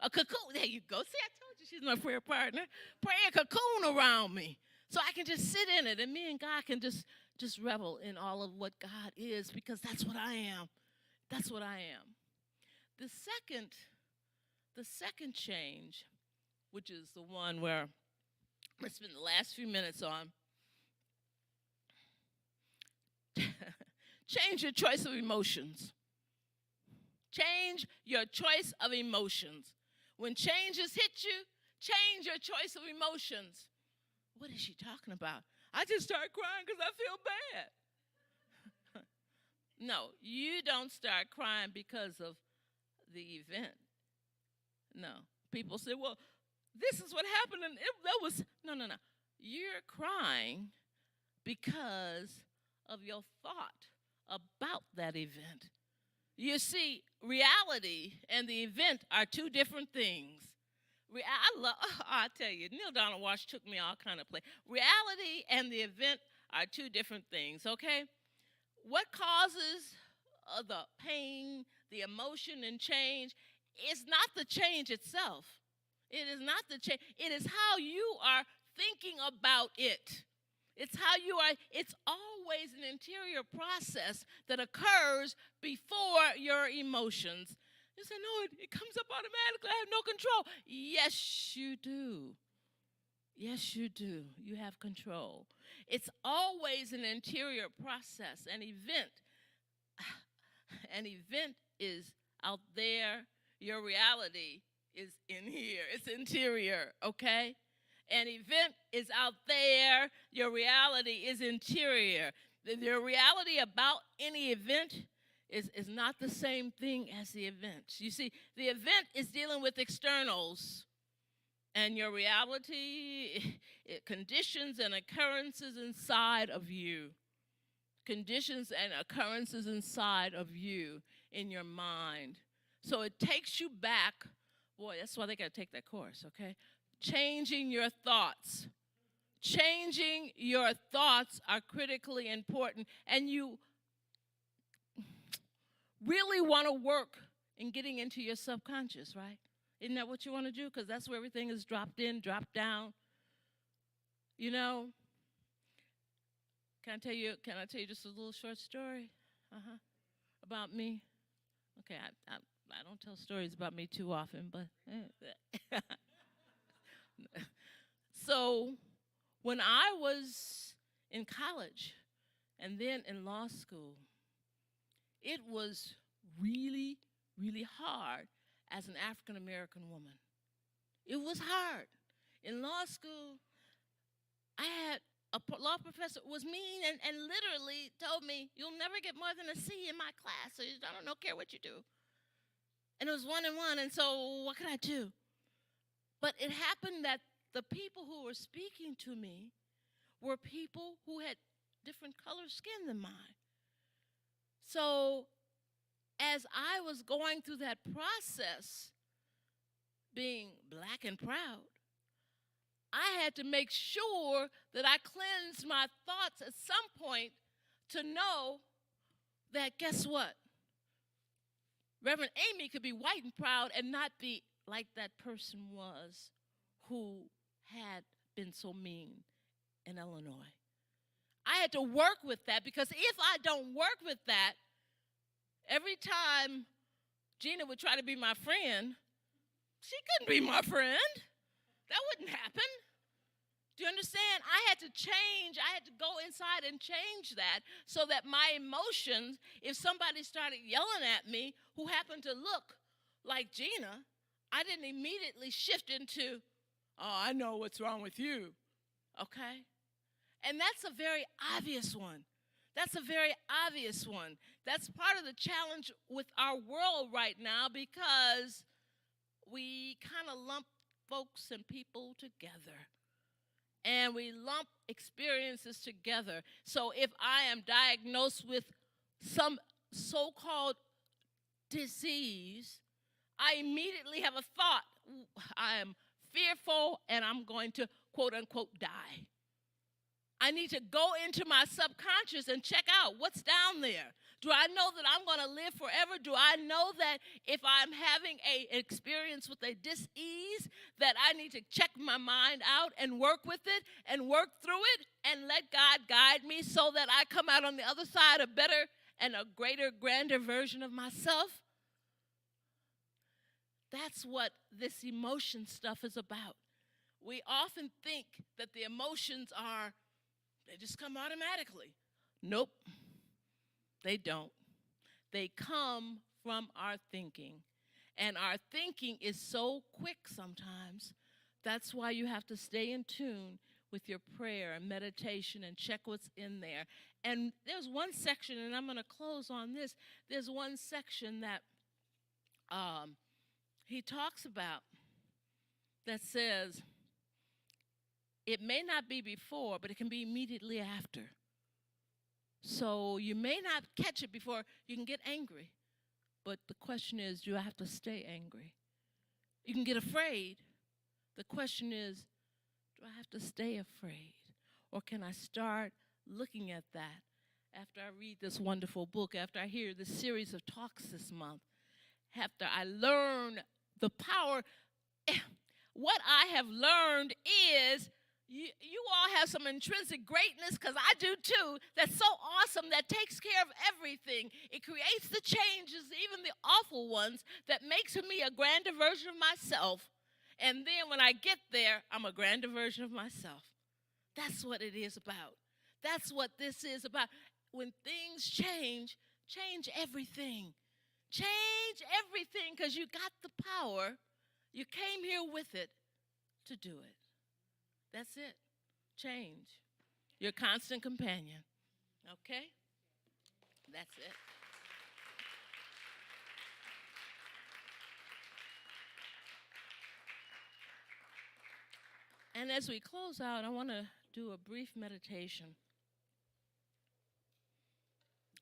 A cocoon. There you go. See, I told you she's my prayer partner. Pray a cocoon around me, so I can just sit in it, and me and God can just revel in all of what God is, because that's what I am. That's what I am. The second change, which is the one where I'm going to spend the last few minutes on, change your choice of emotions. Change your choice of emotions. When changes hit you, change your choice of emotions. What is she talking about? I just start crying because I feel bad. No, you don't start crying because of the event. No. People say, well, this is what happened, and that was, no. You're crying because of your thought about that event. You see, reality and the event are two different things. I tell you, Neil Donald Walsh took me all kind of place. Reality and the event are two different things, okay? What causes the pain, the emotion, and change is not the change itself. It is not the change. It is how you are thinking about it. It's how you are. It's always an interior process that occurs before your emotions. You say, no, it comes up automatically. I have no control. Yes, you do. Yes, you do. You have control. It's always an interior process. An event is out there. Your reality is in here. It's interior, okay? An event is out there. Your reality is interior. Your reality about any event is not the same thing as the event. You see, the event is dealing with externals, and your reality, conditions and occurrences inside of you. Conditions and occurrences inside of you in your mind. So it takes you back. Boy, that's why they got to take that course, okay? Changing your thoughts. Changing your thoughts are critically important, and you really want to work in getting into your subconscious, right? Isn't that what you want to do? Because that's where everything is dropped in, dropped down. You know, can I tell you just a little short story about me? Okay, I don't tell stories about me too often, but so when I was in college and then in law school, it was really, really hard as an African American woman. It was hard. In law school, I had a law professor who was mean and literally told me, you'll never get more than a C in my class, so I don't care what you do. And it was 1 and 1, and so what could I do? But it happened that the people who were speaking to me were people who had different colored skin than mine. So as I was going through that process, being black and proud, I had to make sure that I cleansed my thoughts at some point to know that, guess what? Reverend Amy could be white and proud and not be like that person was who had been so mean in Illinois. I had to work with that, because if I don't work with that, every time Gina would try to be my friend, she couldn't be my friend. That wouldn't happen. Do you understand? I had to change. I had to go inside and change that so that my emotions, if somebody started yelling at me who happened to look like Gina, I didn't immediately shift into, oh, I know what's wrong with you, okay? And that's a very obvious one. That's a very obvious one. That's part of the challenge with our world right now because we kind of lump folks and people together. And we lump experiences together. So if I am diagnosed with some so-called disease, I immediately have a thought. I am fearful and I'm going to, quote unquote, die. I need to go into my subconscious and check out what's down there. Do I know that I'm going to live forever? Do I know that if I'm having an experience with a dis-ease, that I need to check my mind out and work with it and work through it and let God guide me so that I come out on the other side a better and a greater, grander version of myself? That's what this emotion stuff is about. We often think that the emotions they just come automatically. Nope, they don't. They come from our thinking. And our thinking is so quick sometimes. That's why you have to stay in tune with your prayer and meditation and check what's in there. And there's one section, and I'm going to close on this. There's one section that he talks about that says, it may not be before, but it can be immediately after. So you may not catch it before you can get angry. But the question is, do I have to stay angry? You can get afraid. The question is, do I have to stay afraid? Or can I start looking at that after I read this wonderful book, after I hear this series of talks this month, after I learn the power? What I have learned is you all have some intrinsic greatness, because I do too, that's so awesome, that takes care of everything. It creates the changes, even the awful ones, that makes me a grander version of myself. And then when I get there, I'm a grander version of myself. That's what it is about. That's what this is about. When things change, change everything. Change everything, because you got the power. You came here with it to do it. That's it. Change. Your constant companion. Okay? That's it. And as we close out, I want to do a brief meditation.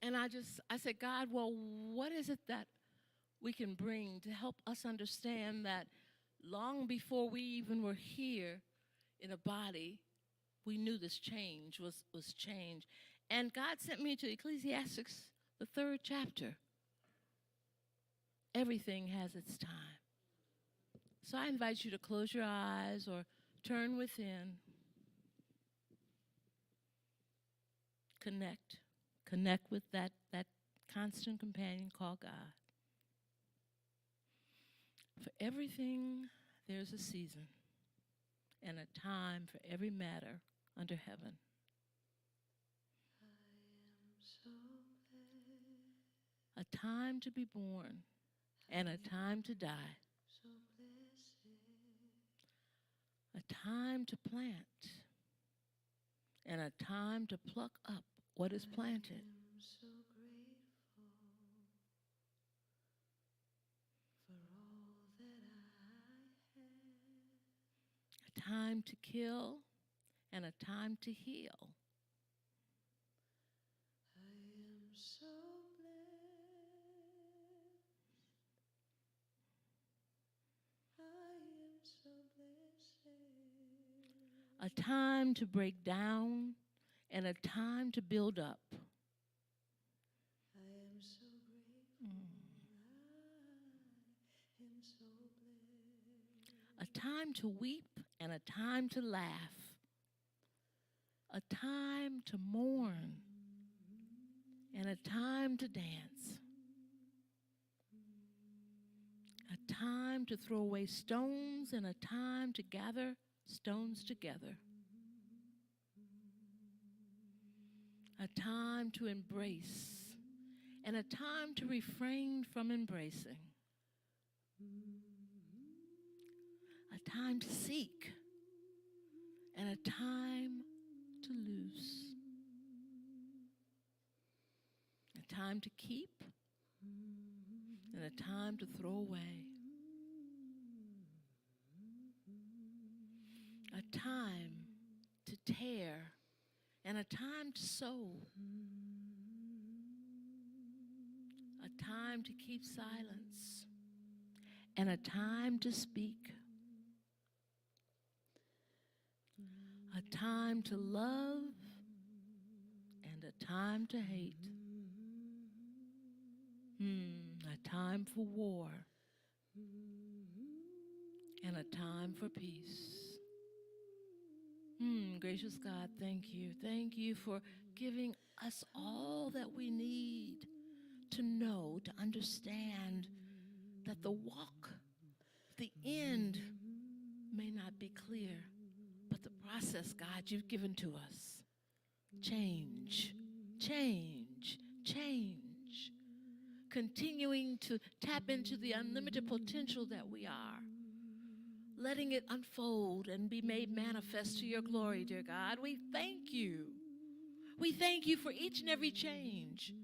And I said, God, well, what is it that we can bring to help us understand that long before we even were here in a body, we knew this change was change. And God sent me to Ecclesiastes, the 3rd chapter. Everything has its time. So I invite you to close your eyes or turn within. Connect with that constant companion called God. For everything, there's a season and a time for every matter under heaven. A time to be born and a time to die. A time to plant and a time to pluck up what is planted. A time to kill and a time to heal. A time to break down and a time to build up. A time to weep and a time to laugh. A time to mourn and a time to dance. A time to throw away stones and a time to gather stones together. A time to embrace and a time to refrain from embracing. A time to seek and a time to lose. time to keep and a time to throw away. A time to tear and a time to sow. A time to keep silence and a time to speak. A time to love and a time to hate. A time for war and a time for peace. Gracious God, thank you. Thank you for giving us all that we need to know, to understand that the walk, the end may not be clear, but the process, God, you've given to us. Change, change, change. Continuing to tap into the unlimited potential that we are. Letting it unfold and be made manifest to your glory, dear God. We thank you. We thank you for each and every change.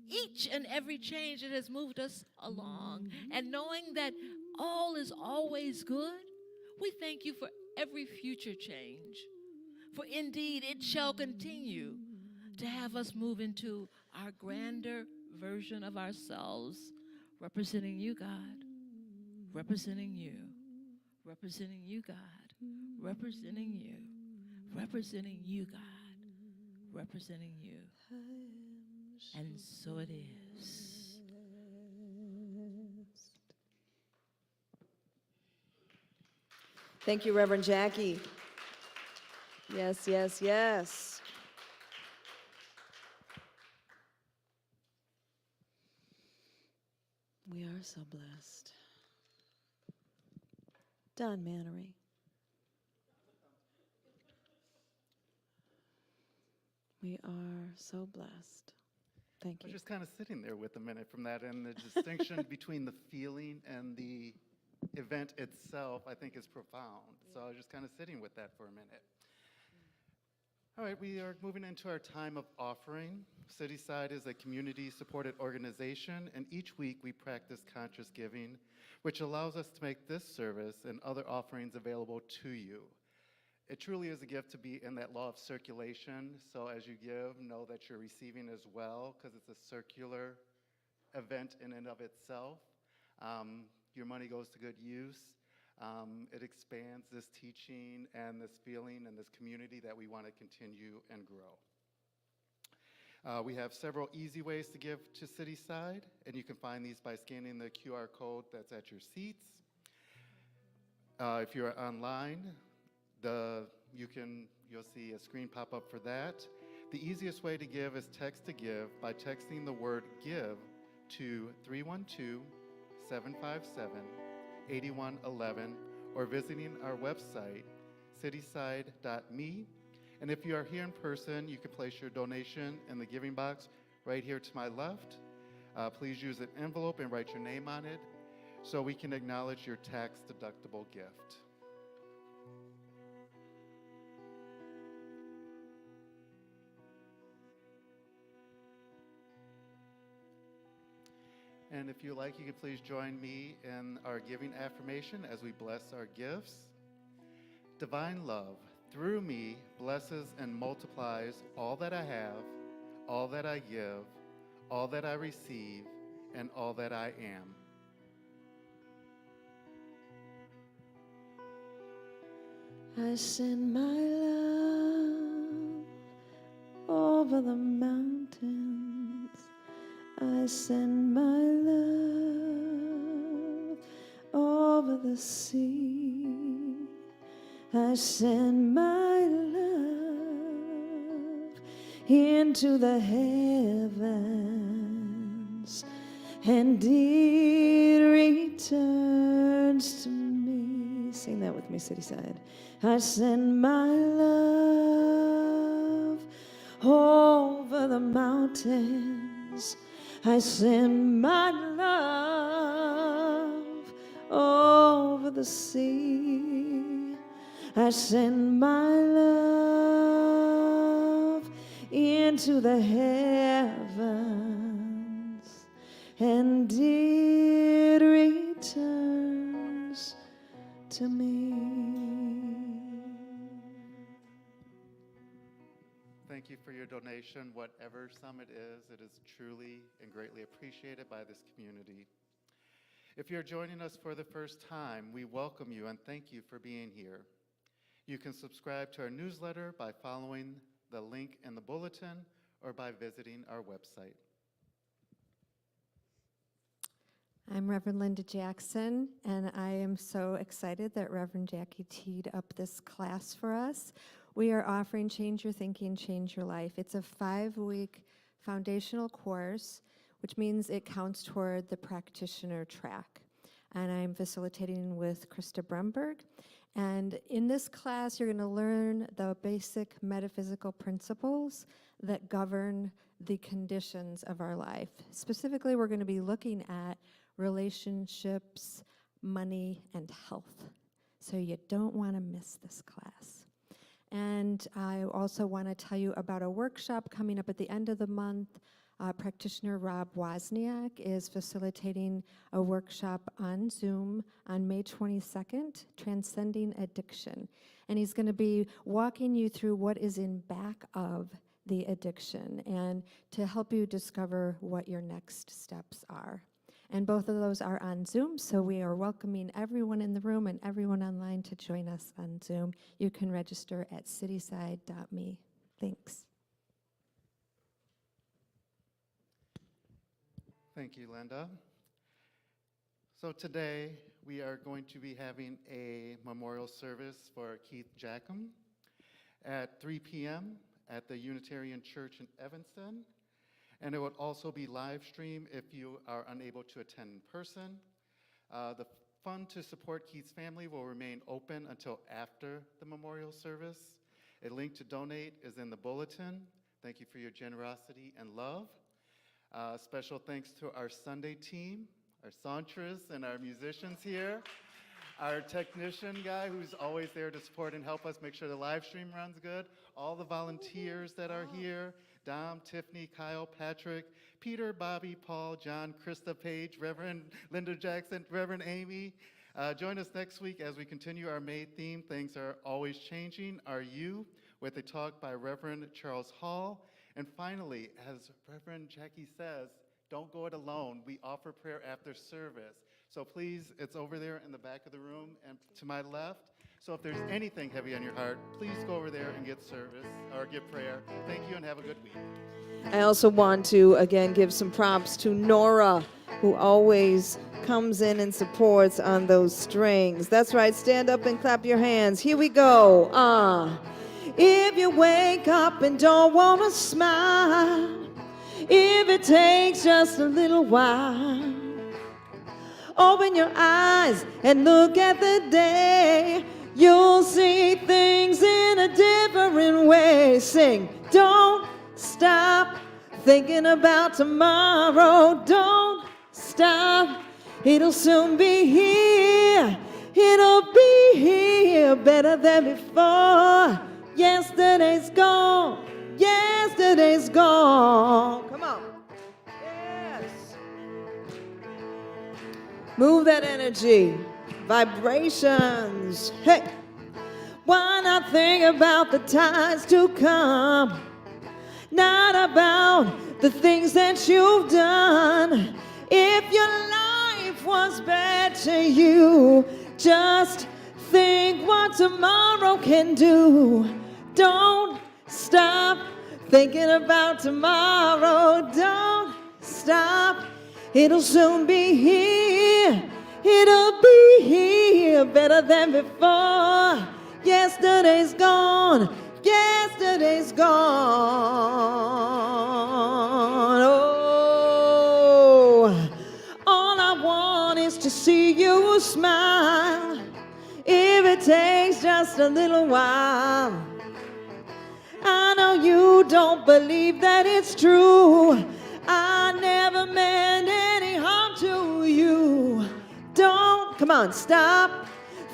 Each and every change that has moved us along. And knowing that all is always good, we thank you for every future change. For indeed, it shall continue to have us move into our grander version of ourselves, representing you, God, representing you. Representing you, God, representing you, representing you, God, representing you. And so it is. Thank you, Reverend Jackie. Yes, yes, yes. We are so blessed. Don Mannery. We are so blessed. Thank I was you. just kind of sitting there with a minute from that, and the distinction between the feeling and the event itself, I think, is profound. So I was just kind of sitting with that for a minute. All right, we are moving into our time of offering. Cityside is a community-supported organization, and each week we practice conscious giving, which allows us to make this service and other offerings available to you. It truly is a gift to be in that law of circulation, so as you give, know that you're receiving as well, because it's a circular event in and of itself. Your money goes to good use. It expands this teaching and this feeling and this community that we want to continue and grow. We have several easy ways to give to Cityside, and you can find these by scanning the QR code that's at your seats. If you're online, you'll see a screen pop up for that. The easiest way to give is text to give by texting the word give to 312-757-8111 or visiting our website, cityside.me. And if you are here in person, you can place your donation in the giving box right here to my left. Please use an envelope and write your name on it so we can acknowledge your tax-deductible gift. And if you like, you can please join me in our giving affirmation as we bless our gifts. Divine love, through me, blesses and multiplies all that I have, all that I give, all that I receive, and all that I am. I send my love over the mountains. I send my love over the sea. I send my love into the heavens, and it returns to me. Sing that with me, Cityside. I send my love over the mountains. I send my love over the sea. I send my love into the heavens, and it returns to me. Thank you for your donation. Whatever sum it is truly and greatly appreciated by this community. If you're joining us for the first time, we welcome you and thank you for being here. You can subscribe to our newsletter by following the link in the bulletin or by visiting our website. I'm Reverend Linda Jackson, and I am so excited that Reverend Jackie teed up this class for us. We are offering Change Your Thinking, Change Your Life. It's a 5-week foundational course, which means it counts toward the practitioner track. And I'm facilitating with Krista Bremberg. And in this class, you're going to learn the basic metaphysical principles that govern the conditions of our life. Specifically, we're going to be looking at relationships, money, and health. So you don't want to miss this class. And I also want to tell you about a workshop coming up at the end of the month. Practitioner Rob Wozniak is facilitating a workshop on Zoom on May 22nd, Transcending Addiction. And he's going to be walking you through what is in back of the addiction and to help you discover what your next steps are. And both of those are on Zoom, so we are welcoming everyone in the room and everyone online to join us on Zoom. You can register at cityside.me. Thanks. Thank you, Linda. So today we are going to be having a memorial service for Keith Jacqueline at 3 p.m. at the Unitarian Church in Evanston. And it would also be live streamed if you are unable to attend in person. The fund to support Keith's family will remain open until after the memorial service. A link to donate is in the bulletin. Thank you for your generosity and love. Special thanks to our Sunday team, our songstress, and our musicians here. Our technician guy who's always there to support and help us make sure the live stream runs good. All the volunteers that are here. Dom, Tiffany, Kyle, Patrick, Peter, Bobby, Paul, John, Krista, Paige, Reverend Linda Jackson, Reverend Amy. Join us next week as we continue our May theme, Things Are Always Changing, Are You, with a talk by Reverend Charles Hall. And finally, as Reverend Jackie says, don't go it alone. We offer prayer after service. So please, it's over there in the back of the room and to my left. So if there's anything heavy on your heart, please go over there and get service or get prayer. Thank you and have a good week. I also want to, again, give some props to Nora, who always comes in and supports on those strings. That's right. Stand up and clap your hands. Here we go. If you wake up and don't want to smile, if it takes just a little while, open your eyes and look at the day. You'll see things in a different way. Sing, don't stop thinking about tomorrow. Don't stop, it'll soon be here. It'll be here better than before. Yesterday's gone, yesterday's gone. Come on. Yes. Move that energy. Vibrations. Hey. Why not think about the times to come? Not about the things that you've done. If your life was bad to you, just think what tomorrow can do. Don't stop thinking about tomorrow. Don't stop. It'll soon be here. It'll be here better than before. Yesterday's gone. Yesterday's gone. Oh, all I want is to see you smile. If it takes just a little while. I know you don't believe that it's true. I never meant any harm to you. Don't, come on, stop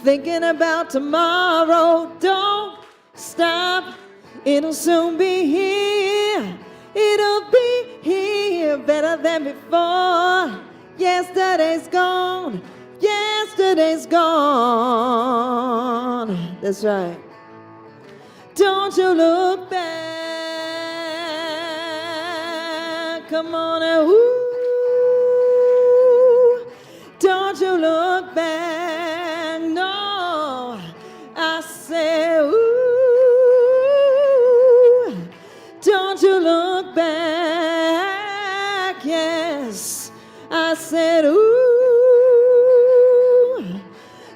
thinking about tomorrow. Don't stop, it'll soon be here. It'll be here better than before. Yesterday's gone. Yesterday's gone. That's right. Don't you look back. Come on and woo. Don't you look back. No. I say ooh. Don't you look back. Yes. I said ooh.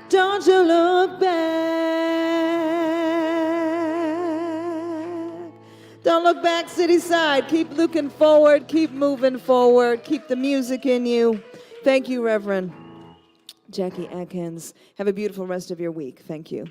Don't you look back. Don't look back, Cityside. Keep looking forward. Keep moving forward. Keep the music in you. Thank you, Reverend Jackie Atkins. Have a beautiful rest of your week. Thank you.